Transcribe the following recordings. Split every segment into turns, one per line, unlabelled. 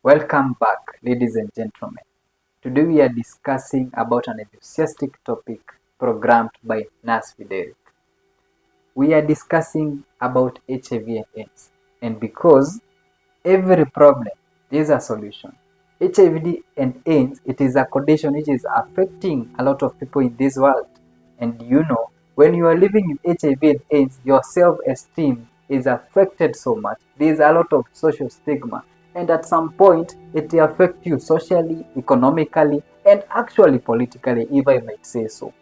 Welcome back, ladies and gentlemen. Today we are discussing about an enthusiastic topic programmed by Nurse Fidel. We are discussing about HIV and AIDS, and because every problem is a solution. HIV and AIDS, it is a condition which is affecting a lot of people in this world. And when you are living with HIV and AIDS, your self-esteem is affected so much. There is a lot of social stigma. And at some point, it affects you socially, economically, and actually politically, if I might say so.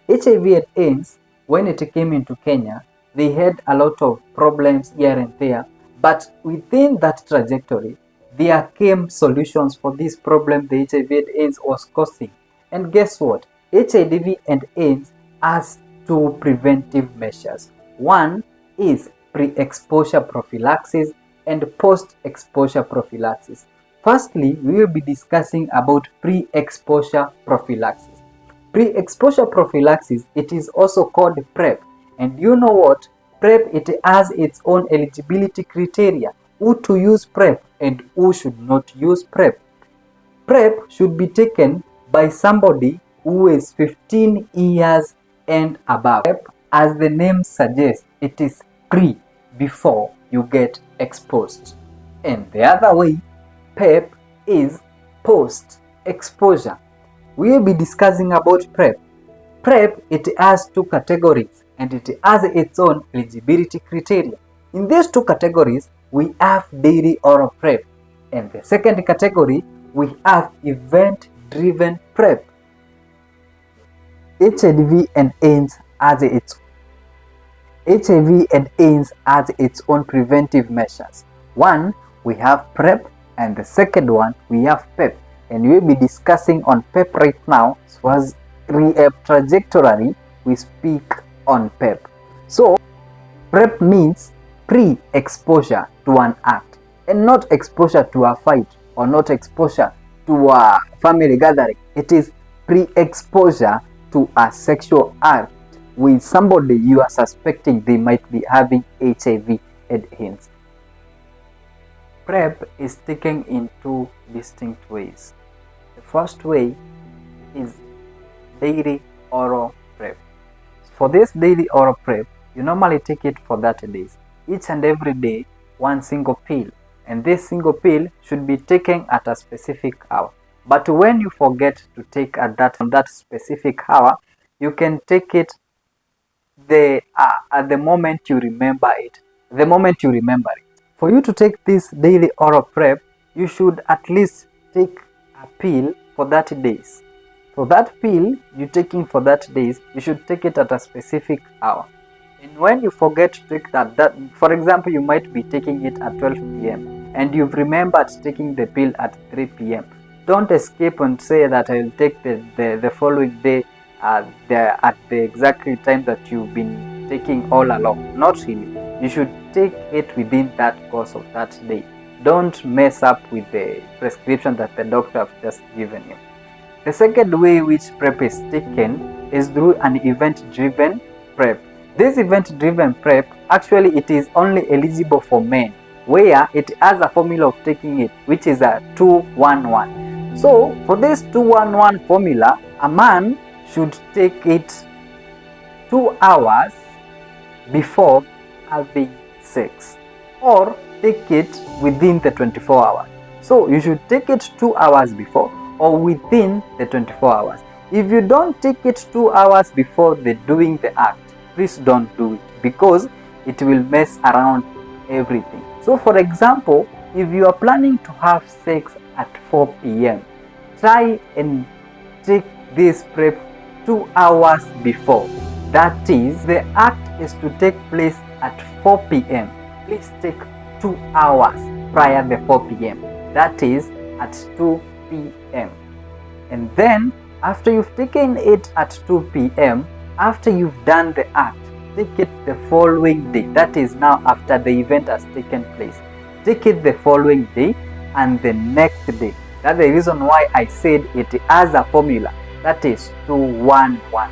HIV and AIDS, when it came into Kenya, they had a lot of problems here and there, but within that trajectory, there came solutions for this problem the HIV and AIDS was causing. And guess what? HIV and AIDS has two preventive measures. One is pre-exposure prophylaxis and post-exposure prophylaxis. Firstly, we will be discussing about pre-exposure prophylaxis. Pre-exposure prophylaxis, it is also called PrEP. And you know what? PrEP, it has its own eligibility criteria. Who to use PrEP and who should not use PrEP. PrEP should be taken by somebody who is 15 years and above. PrEP, as the name suggests, it is pre, before you get exposed. And the other way, PrEP is post-exposure. We will be discussing about PrEP. PrEP, it has two categories and it has its own eligibility criteria. In these two categories, we have daily oral PrEP. And the second category, we have event-driven PrEP. HIV and AIDS has its own preventive measures. One, we have PrEP, and the second one, we have PEP. And we'll be discussing on PEP right now. So as trajectory, we speak on PEP. So PrEP means pre-exposure to an act, and not exposure to a fight or not exposure to a family gathering. It is pre-exposure to a sexual act with somebody you are suspecting they might be having HIV and AIDS. PrEP is taken in two distinct ways. The first way is daily oral PrEP. For this daily oral PrEP, you normally take it for 30 days. Each and every day, one single pill. And this single pill should be taken at a specific hour. But when you forget to take at that specific hour, you can take it at the moment you remember it. For you to take this daily oral PrEP, you should at least take a pill for 30 days. For that pill you're taking for 30 days, you should take it at a specific hour. And when you forget to take that, for example, you might be taking it at 12 p.m. and you've remembered taking the pill at 3 p.m. Don't escape and say that I will take the following day at the exact time that you've been taking all along. Not really. You should take it within that course of that day. Don't mess up with the prescription that the doctor has just given you. The second way which PrEP is taken is through an event-driven PrEP. This event-driven PrEP, actually it is only eligible for men, where it has a formula of taking it, which is a 2-1-1. So for this 2-1-1 formula, a man should take it 2 hours before having sex, or take it within the 24 hours. So you should take it 2 hours before or within the 24 hours. If you don't take it 2 hours before doing the act, please don't do it, because it will mess around everything. So for example, if you are planning to have sex at 4 p.m., try and take this PrEP 2 hours before. That is, the act is to take place at 4 p.m. Please take 2 hours prior to 4 p.m. That is at 2 p.m. And then after you've taken it at 2 p.m., after you've done the act, take it the following day. That is now after the event has taken place. Take it the following day and the next day. That's the reason why I said it has a formula. That is 2-1-1.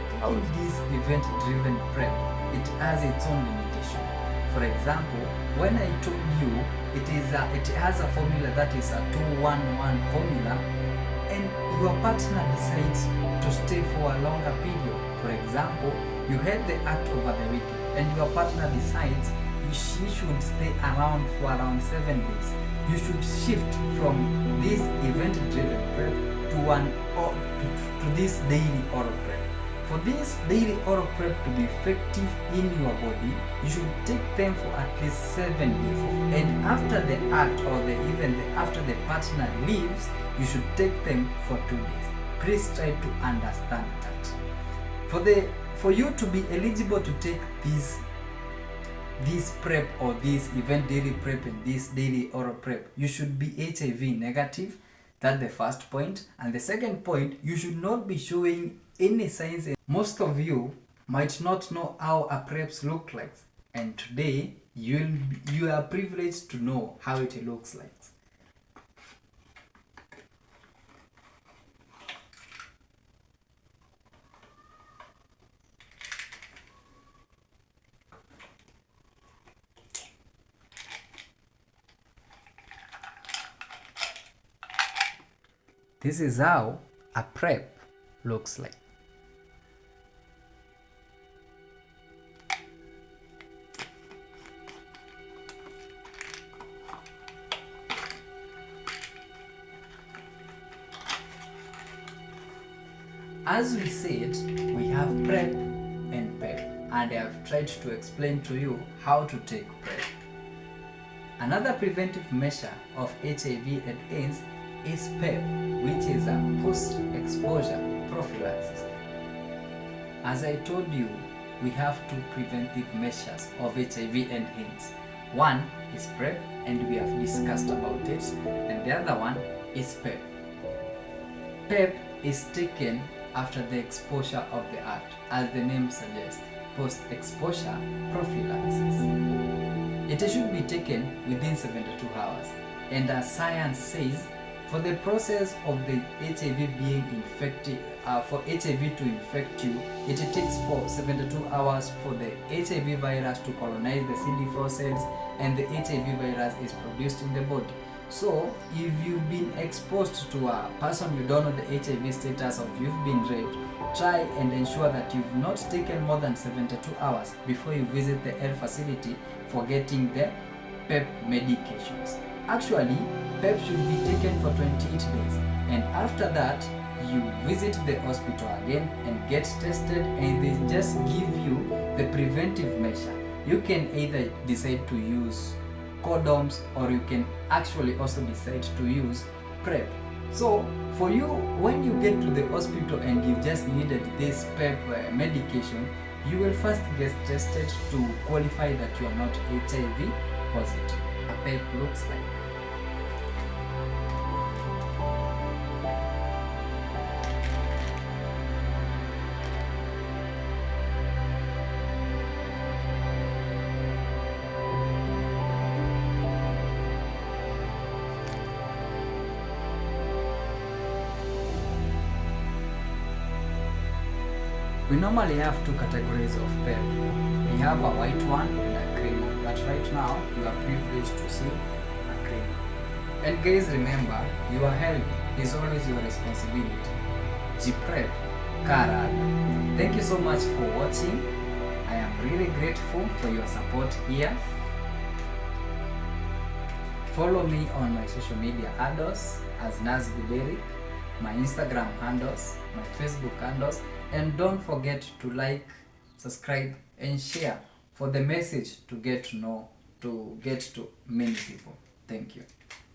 This event-driven PrEP, it has its own limitation. For example, when I told you it has a formula that is a 2-1-1 formula, and your partner decides to stay for a longer period. For example, you had the act over the weekend and your partner decides she should stay around for around 7 days. You should shift from this event-driven prep to this daily oral prep. For this daily oral prep to be effective in your body, you should take them for at least 7 days. And after the act or after the partner leaves, you should take them for 2 days. Please try to understand that. For you to be eligible to take this prep or this event daily prep and this daily oral prep, you should be HIV negative. That's the first point. And the second point, you should not be showing any signs. Most of you might not know how a preps look like, and today you are privileged to know how it looks like. This is how a prep looks like. As we said, we have prep and pep, and I have tried to explain to you how to take prep. Another preventive measure of HIV and AIDS is PEP, which is a post-exposure prophylaxis. As I told you, we have two preventive measures of HIV and AIDS. One is PrEP, and we have discussed about it, and the other one is PEP. PEP is taken after the exposure of the act, as the name suggests, post-exposure prophylaxis. It should be taken within 72 hours, and as science says, for the process of the HIV being infected, for HIV to infect you, it takes for 72 hours for the HIV virus to colonize the CD4 cells, and the HIV virus is produced in the body. So, if you've been exposed to a person you don't know the HIV status of, you've been raped, try and ensure that you've not taken more than 72 hours before you visit the health facility for getting the PEP medications. Actually, PEP should be taken for 28 days, and after that, you visit the hospital again and get tested, and they just give you the preventive measure. You can either decide to use condoms, or you can actually also decide to use PrEP. So for you, when you get to the hospital and you just needed this PEP medication, you will first get tested to qualify that you are not HIV positive. A PEP looks like. We normally have two categories of PEP. We have a white one and a green one, but right now you are privileged to see a green one. And guys, remember, your health is always your responsibility. G-Prep, Karada. Thank you so much for watching. I am really grateful for your support here. Follow me on my social media handles as Nazguderic, my Instagram handles, my Facebook handles, and don't forget to like, subscribe, and share for the message to get to many people. Thank you.